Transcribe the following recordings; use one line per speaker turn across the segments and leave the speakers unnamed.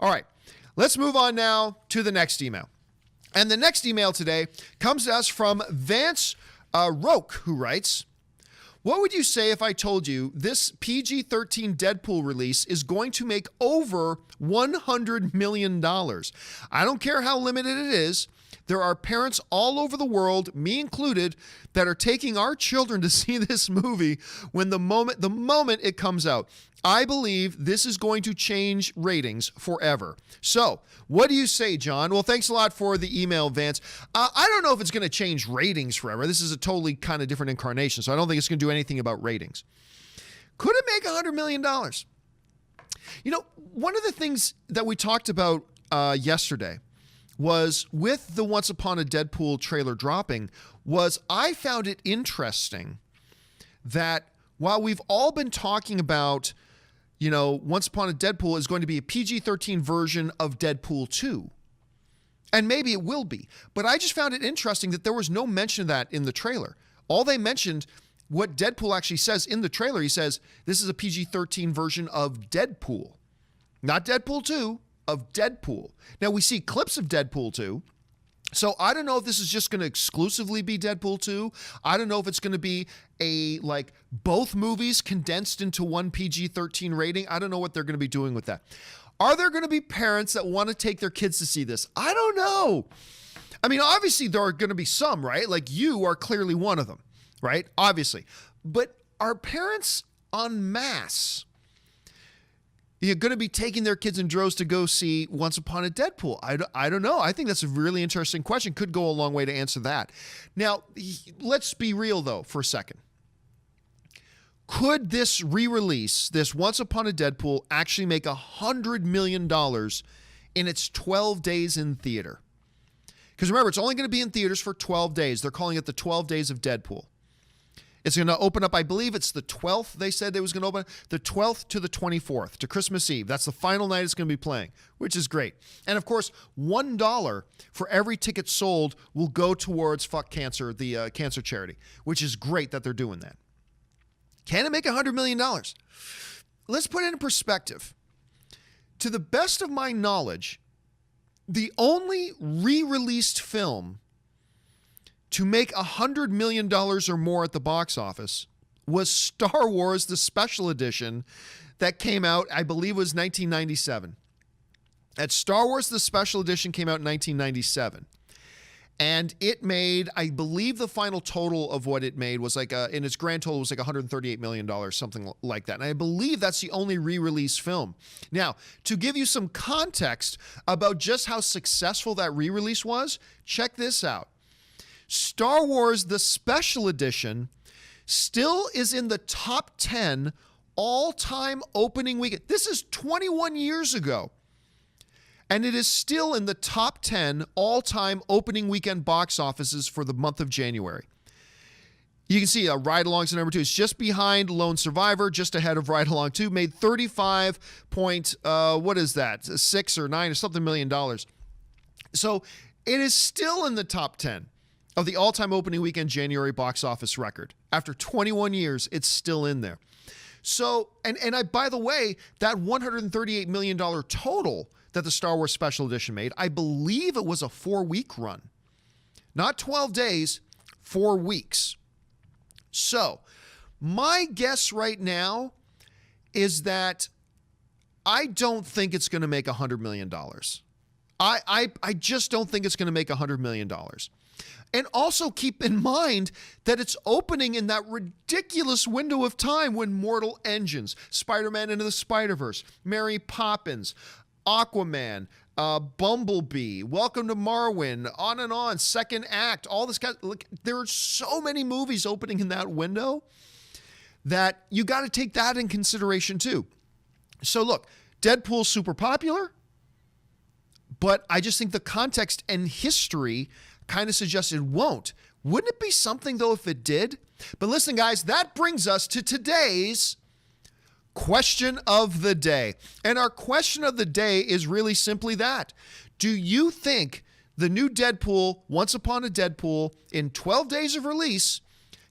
All right, let's move on now to the next email. And the next email today comes to us from Vance Roque, who writes, what would you say if I told you this PG-13 Deadpool release is going to make over $100 million? I don't care how limited it is. There are parents all over the world, me included, that are taking our children to see this movie when the moment it comes out. I believe this is going to change ratings forever. So, what do you say, John? Well, thanks a lot for the email, Vance. I don't know if it's going to change ratings forever. This is a totally kind of different incarnation, so I don't think it's going to do anything about ratings. Could it make $100 million? You know, one of the things that we talked about yesterday was with the Once Upon a Deadpool trailer dropping was I found it interesting that while we've all been talking about, you know, Once Upon a Deadpool is going to be a PG-13 version of Deadpool 2, and maybe it will be, but I just found it interesting that there was no mention of that in the trailer. All they mentioned, what Deadpool actually says in the trailer, he says, this is a PG-13 version of Deadpool, not Deadpool 2, of Deadpool. Now, we see clips of Deadpool 2, so I don't know if this is just going to exclusively be Deadpool 2. I don't know if it's going to be both movies condensed into one PG-13 rating. I don't know what they're going to be doing with that. Are there going to be parents that want to take their kids to see this? I don't know. I mean, obviously there are going to be some, right? Like you are clearly one of them, right? Obviously. But are parents en masse you're going to be taking their kids in droves to go see Once Upon a Deadpool? I don't know. I think that's a really interesting question. Could go a long way to answer that. Now, let's be real, though, for a second. Could this re-release, this Once Upon a Deadpool, actually make $100 million in its 12 days in theater? Because remember, it's only going to be in theaters for 12 days. They're calling it the 12 Days of Deadpool. It's going to open up, I believe it's the 12th, they said it was going to open, the 12th to the 24th, to Christmas Eve. That's the final night it's going to be playing, which is great. And of course, $1 for every ticket sold will go towards Fuck Cancer, the cancer charity, which is great that they're doing that. Can it make $100 million? Let's put it in perspective. To the best of my knowledge, the only re-released film to make $100 million or more at the box office was Star Wars, the special edition that came out, I believe it was 1997. That Star Wars, the special edition came out in 1997. And it made, I believe the final total of what it made was in its grand total was like $138 million, something like that. And I believe that's the only re-release film. Now, to give you some context about just how successful that re-release was, check this out. Star Wars, the special edition, still is in the top 10 all-time opening weekend. This is 21 years ago. And it is still in the top 10 all-time opening weekend box offices for the month of January. You can see Ride Along's number 2. It's just behind Lone Survivor, just ahead of Ride Along 2. Made 35 point, what is that? 6 or 9 or something million dollars. So it is still in the top 10 of the all-time opening weekend January box office record. After 21 years, it's still in there. So, and by the way, that $138 million total that the Star Wars Special Edition made, I believe it was a 4-week run. Not 12 days, 4 weeks. So, my guess right now is that I don't think it's going to make $100 million. I just don't think it's going to make $100 million. And also keep in mind that it's opening in that ridiculous window of time when Mortal Engines, Spider-Man Into the Spider-Verse, Mary Poppins, Aquaman, Bumblebee, Welcome to Marwen, on, Second Act, all this kind. Look, there are so many movies opening in that window that you got to take that in consideration too. So look, Deadpool's super popular, but I just think the context and history kind of suggests it won't. Wouldn't it be something though if it did? But listen, guys, that brings us to today's question of the day. And our question of the day is really simply that. Do you think the new Deadpool, Once Upon a Deadpool, in 12 days of release,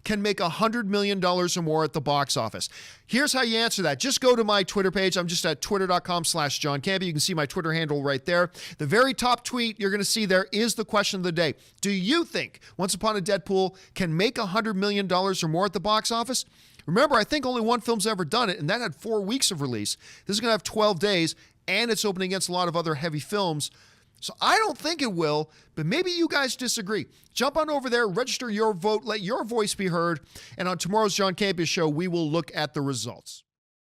can make $100 million or more at the box office? Here's how you answer that. Just go to my Twitter page. I'm just at twitter.com/John Campea. You can see my Twitter handle right there. The very top tweet you're going to see there is the question of the day. Do you think Once Upon a Deadpool can make $100 million or more at the box office? Remember, I think only one film's ever done it, and that had 4 weeks of release. This is going to have 12 days, and it's opening against a lot of other heavy films. So I don't think it will, but maybe you guys disagree. Jump on over there, register your vote, let your voice be heard, and on tomorrow's John Campea Show, we will look at the results.